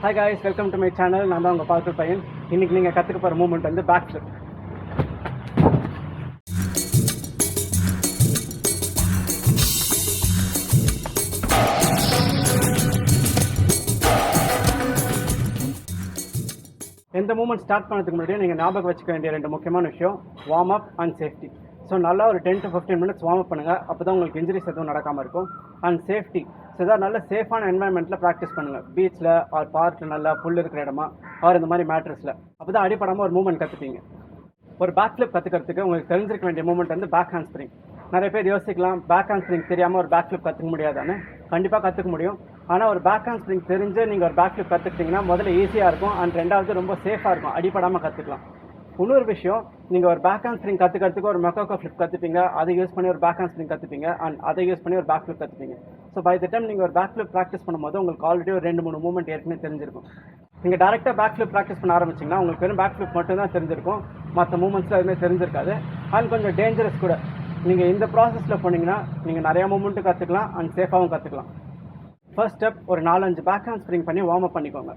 Hi guys, welcome to my channel. நான் தான் உங்கள் Parkourpaiyan. இன்னைக்கு நீங்கள் கற்றுக்க போகிற மூமெண்ட் வந்து Backflip. எந்த மூமெண்ட் ஸ்டார்ட் பண்ணதுக்கு முன்னாடி நீங்கள் ஞாபகம் வச்சுக்க வேண்டிய ரெண்டு முக்கியமான விஷயம் warm up and safety. So நல்லா ஒரு 10 to 15 மினிட்ஸ் வார்ம் அப் பண்ணுங்கள். அப்போ தான் உங்களுக்கு இன்ஜுரிஸ் எதுவும் நடக்காமல் இருக்கும். அண்ட் சேஃப்டி, ஸோ ஏதாவது நல்ல சேஃபான என்வாயன்மெண்ட்டில் ப்ராக்டிஸ் பண்ணுங்கள். பீச்சில் ஆர் பார்க்கில் நல்லா புல் இருக்கிற இடமா ஆர் இந்த மாதிரி மேட்ரஸில். அப்போ தான் அடிப்படாமல் ஒரு மூமெண்ட் கற்றுப்பீங்க. ஒரு பேக் ஃப்ளிப் கற்றுக்கிறதுக்கு உங்களுக்கு தெரிஞ்சிருக்க வேண்டிய மூமெண்ட் வந்து பேக் ஹேண்ட் ஸ்ப்ரிங். நிறைய பேர் யோசிக்கலாம், பேக் ஹேண்ட் ஸ்ப்ரிங் தெரியாமல் ஒரு பேக் ஃப்ளிப் கற்றுக்க முடியாதான்னு. கண்டிப்பாக கற்றுக்க முடியும். ஆனால் ஒரு பேக் ஹேண்ட் ஸ்ப்ரிங் தெரிஞ்சு நீங்கள் ஒரு பேக் ஃப்ளிப் கற்றுக்கிட்டிங்கன்னா முதல்ல ஈஸியாக இருக்கும் அண்ட் ரெண்டாவது ரொம்ப சேஃபாக இருக்கும், அடிப்படாமல் கற்றுக்கலாம். இன்னொரு விஷயம், நீங்கள் ஒரு பேக் ஹேண்ட் ஸ்ப்ரிங் கற்றுக்கிறதுக்கு ஒரு மெக்காக்கோ ஃப்ளிப் கற்றுப்பீங்க, அதை யூஸ் பண்ணி ஒரு பேக் ஹேண்ட் ஸ்ப்ரிங் கற்றுப்பீங்க அண்ட் அதை யூஸ் பண்ணி ஒரு பேக் ஃப்ளிப் கற்றுப்பீங்க. ஸோ பை த டைம் நீங்கள் ஒரு பேக் ஃப்ளிப் ப்ராக்டிஸ் பண்ணும்போது உங்களுக்கு ஆல்ரெடி ஒரு 2-3 மூமெண்ட் ஏற்கனவே தெரிஞ்சிருக்கும். நீங்கள் டேரெக்டாக பேக் ஃப்ளிப் ப்ராக்டிஸ் பண்ண ஆரம்பிச்சிங்கன்னா உங்களுக்கு வெறும் பேக் ஃப்ளிப் மட்டும் தான் தெரிஞ்சிருக்கும், மற்ற மூமெண்ட்ஸில் எதுவுமே தெரிஞ்சிருக்காது. அண்ட் கொஞ்சம் டேஞ்சரஸ் கூட. நீங்கள் இந்த ப்ராசஸில் போனீங்கன்னா நீங்கள் நிறையா மூமெண்ட்டும் கற்றுக்கலாம் அண்ட் சேஃபாகவும் கற்றுக்கலாம். ஃபர்ஸ்ட் ஸ்டெப், ஒரு 4-5 பேக் ஹேண்ட் ஸ்ப்ரிங் பண்ணி வார்ம் அப் பண்ணிக்கோங்க.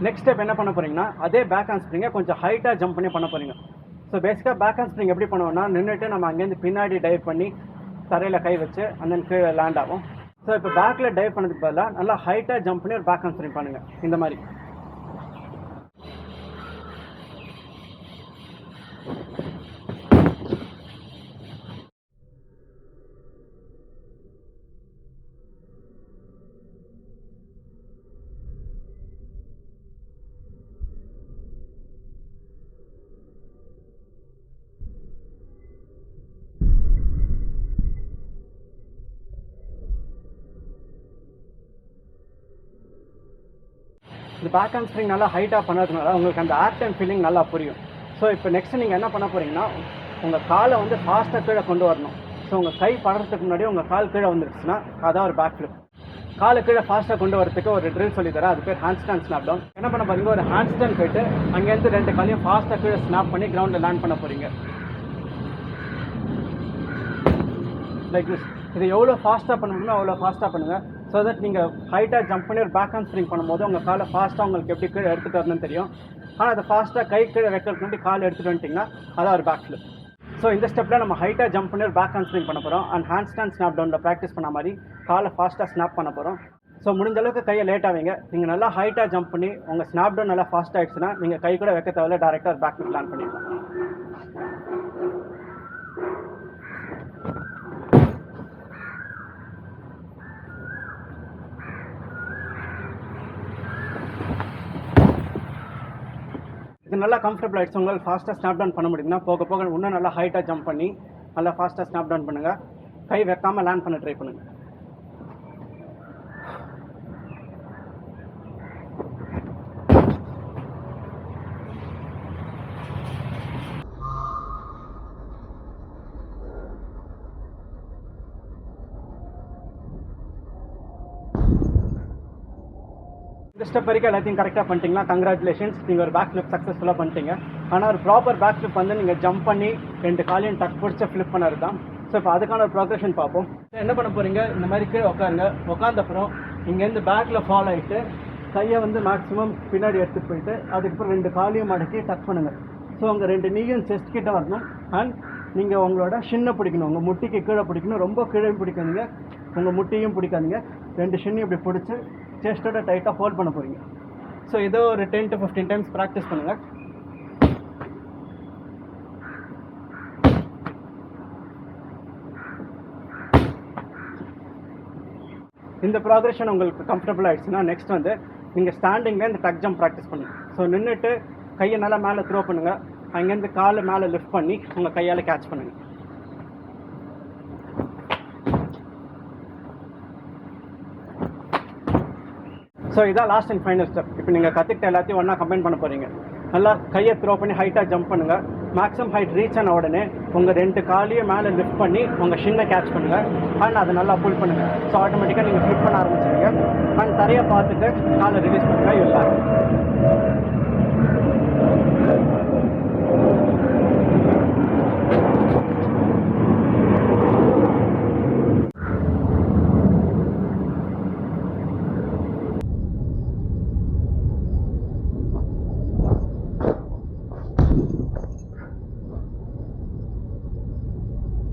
நெக்ஸ்ட் ஸ்டெப் என்ன பண்ண போறீங்கன்னா, அதே பேக் ஹேண்ட் ஸ்ப்ரிங்கை கொஞ்சம் ஹைட்டாக ஜம்ப் பண்ணி பண்ண போறீங்க. ஸோ பேசிக்காக பேக் ஹேண்ட் ஸ்ப்ரிங் எப்படி பண்ணுவோம்னா, நின்றுட்டு நம்ம அங்கேருந்து பின்னாடி டைவ் பண்ணி தரையில் கை வச்சு அந்த கீழே லேண்ட் ஆகும். ஸோ இப்போ பேக்கில் டைவ் பண்ணதுக்கு பதிலாக நல்லா ஹைட்டாக ஜம்ப் பண்ணி ஒரு பேக் ஹேண்ட் ஸ்ப்ரிங் பண்ணுங்கள். இந்த மாதிரி இந்த பேக் ஹேண்ட் ஸ்ப்ரிங் நல்லா ஹைட்டாக பண்ணதுனால உங்களுக்கு அந்த ஏர் டைம் ஃபீலிங் நல்லா புரியும். ஸோ இப்போ நெக்ஸ்ட் நீங்கள் என்ன பண்ண போகிறீங்கன்னா, உங்கள் காலை வந்து ஃபாஸ்ட்டாக கீழே கொண்டு வரணும். ஸோ உங்கள் கை படுறதுக்கு முன்னாடி உங்கள் கால் கீழே வந்துருச்சுன்னா அதான் ஒரு பேக் ஃப்ளிப். காலை கீழே ஃபாஸ்ட்டாக கொண்டு வரதுக்கு ஒரு ட்ரில் சொல்லி தரேன், அது பேர் ஹேண்ட் ஸ்டாண்ட் ஸ்னாப் டவுன். என்ன பண்ண போறீங்க, ஒரு ஹேண்ட் ஸ்டாண்ட் போயிட்டு அங்கேருந்து 2 காலையும் ஃபாஸ்ட்டாக கீழே ஸ்னாப் பண்ணி கிரவுண்டில் லேண்ட் பண்ண போகிறீங்க. Like this. இது எவ்வளோ ஃபாஸ்ட்டாக பண்ண முடியுமோ அவ்வளோ ஃபாஸ்ட்டாக பண்ணுங்கள். ஸோ தட் நீங்கள் ஹைட்டாக ஜம்ப் பண்ணி ஒரு பேக் ஹேண்ட் ஸ்ப்ரிங் பண்ணும்போது உங்கள் காலை ஃபாஸ்ட்டாக உங்களுக்கு எப்படி கீழே எடுத்துகிட்டு வரணும்னு தெரியும். ஆனால் அதை ஃபாஸ்ட்டாக கை கீழே வைக்கிறதுக்கு முன்னாடி கால் எடுத்துகிட்டு வந்துட்டிங்கன்னா அதான் ஒரு பேக் ஃப்ளிப். ஸோ இந்த ஸ்டெப்பில் நம்ம ஹைட்டாக ஜம்ப் பண்ணி ஒரு பேக் ஹேண்ட் ஸ்ப்ரிங் பண்ண போகிறோம் அண்ட் ஹேண்ட் ஸ்டாண்ட் ஸ்னாப் டவுனில் ப்ராக்டிஸ் பண்ண மாதிரி காலை ஃபாஸ்ட்டாக ஸ்னாப் பண்ண போகிறோம். ஸோ முடிஞ்ச அளவுக்கு கையை லேட் ஆவீங்க. நீங்கள் நல்லா ஹைட்டாக ஜம்ப் பண்ணி உங்கள் ஸ்னாப் டவுன் நல்லா ஃபாஸ்ட் ஆகிடுச்சுன்னா நீங்கள் கை கூட வைக்க தேவையில்ல, டேரெக்டாக ஒரு பேக் ஃப்ளிப் லேண்ட் பண்ணிடலாம். இது நல்லா கம்ஃபர்டபுள் ஆகிடுச்சு, உங்களால் ஃபாஸ்ட்டாக ஸ்னாப் டவுன் பண்ண முடியும்னா போக போக இன்னும் நல்லா ஹைட்டாக ஜம்ப் பண்ணி நல்லா ஃபாஸ்ட்டாக ஸ்னாப் டவுன் பண்ணுங்கள். கை வைக்காமல் லேண்ட் பண்ண ட்ரை பண்ணுங்கள். இந்த ஸ்டெப் வரைக்கும் எல்லாத்தையும் கரெக்டாக பண்ணிட்டீங்கன்னா கங்க்ராச்சுலேஷன்ஸ், நீங்கள் ஒரு பேக் ஃப்ளிப் சக்ஸஸ்ஃபுல்லாக பண்ணிட்டீங்க. ஆனால் ஒரு ப்ராப்பர் பேக் ஃப்ளிப் வந்து நீங்கள் ஜம்ப் பண்ணி 2 காலையும் டக் பிடிச்ச ஃப்ளிப் பண்ணது தான். ஸோ இப்போ அதுக்கான ஒரு ப்ரோக்ரஷன் பார்ப்போம். என்ன பண்ண போகிறீங்க, இந்த மாதிரி கீழே உட்காருங்க. உட்காந்தப்புறம் இங்கேருந்து பேக்கில் ஃபாலோ ஆகிட்டு கையை வந்து மேக்ஸிமம் பின்னாடி எடுத்துகிட்டு போயிட்டு அதுக்கப்புறம் 2 காலையும் மடக்கி டக் பண்ணுங்கள். ஸோ உங்கள் 2 நீயும் செஸ்ட் கிட்ட வரணும் அண்ட் நீங்கள் உங்களோட ஷின்னை பிடிக்கணும், உங்கள் முட்டிக்கு கீழே பிடிக்கணும். ரொம்ப கீழே பிடிக்காதீங்க, உங்கள் முட்டியும் பிடிக்காதீங்க. 2 ஷின்னையும் இப்படி பிடிச்சி செஸ்ட்டோட டைட்டாக ஹோல்ட் பண்ண போகிறீங்க. ஸோ இதோ ஒரு 10 to 15 டைம்ஸ் ப்ராக்டிஸ் பண்ணுங்கள். இந்த ப்ராக்ரெஷன் உங்களுக்கு கம்ஃபர்டபுள் ஆகிடுச்சுன்னா நெக்ஸ்ட் வந்து நீங்கள் ஸ்டாண்டிங்கில் இந்த டக் ஜம்ப் ப்ராக்டிஸ் பண்ணுங்கள். ஸோ நின்றுட்டு கையை நல்லா மேலே த்ரோ பண்ணுங்கள். அங்கேருந்து காலை மேலே லிஃப்ட் பண்ணி உங்கள் கையால் கேட்ச் பண்ணுங்கள். ஸோ இதான் லாஸ்ட் அண்ட் ஃபைனல் ஸ்டெப். இப்போ நீங்கள் கற்றுக்கிட்ட எல்லாத்தையும் ஒன்றா கம்பைன் பண்ண போகிறீங்க. நல்லா கையை த்ரோ பண்ணி ஹைட்டாக ஜம்ப் பண்ணுங்கள். மேக்ஸிமம் ஹைட் ரீச் ஆன உடனே உங்கள் 2 காலையும் மேலே லிஃப்ட் பண்ணி உங்கள் ஷின்னை கேட்ச் பண்ணுங்கள் அண்ட் அதை நல்லா புல் பண்ணுங்கள். ஸோ ஆட்டோமேட்டிக்காக நீங்கள் ஃப்ளிப் பண்ண ஆரம்பிச்சிடுங்க அண்ட் தரையை பார்த்துட்டு காலை ரிலீஸ் பண்ணுங்கள். இல்லை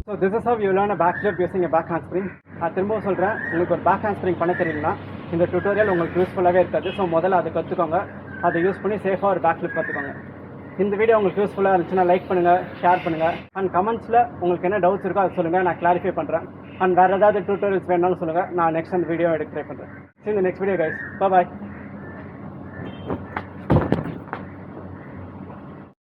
so this is how you learn a backflip using a back handspring. நான் திரும்பவும் சொல்கிறேன், உங்களுக்கு ஒரு பேக் ஹேண்ட்ஸ்ப்ரிங் பண்ண தெரியலனா இந்த டியூட்டோரியல் உங்களுக்கு யூஸ்ஃபுல்லாகவே இருக்காது. ஸோ முதல்ல அதை கற்றுக்கோங்க, அதை யூஸ் பண்ணி சேஃபாக ஒரு பேக்ஃப்ளிப் கற்றுக்கோங்க. இந்த வீடியோ உங்களுக்கு யூஸ்ஃபுல்லாக இருந்துச்சுன்னா லைக் பண்ணுங்கள், ஷேர் பண்ணுங்கள், அண்ட் கமெண்ட்ஸில் உங்களுக்கு என்ன டவுட்ஸ் இருக்கோ அதை சொல்லுங்கள், நான் கிளாரிஃபை பண்ணுறேன். அண்ட் வேறு ஏதாவது டியூட்டோரியல்ஸ் வேணாலும் சொல்லுங்கள், நான் நெக்ஸ்ட் அந்த வீடியோ எடுக்க ட்ரை பண்ணுறேன். See you in the next video guys. Bye bye.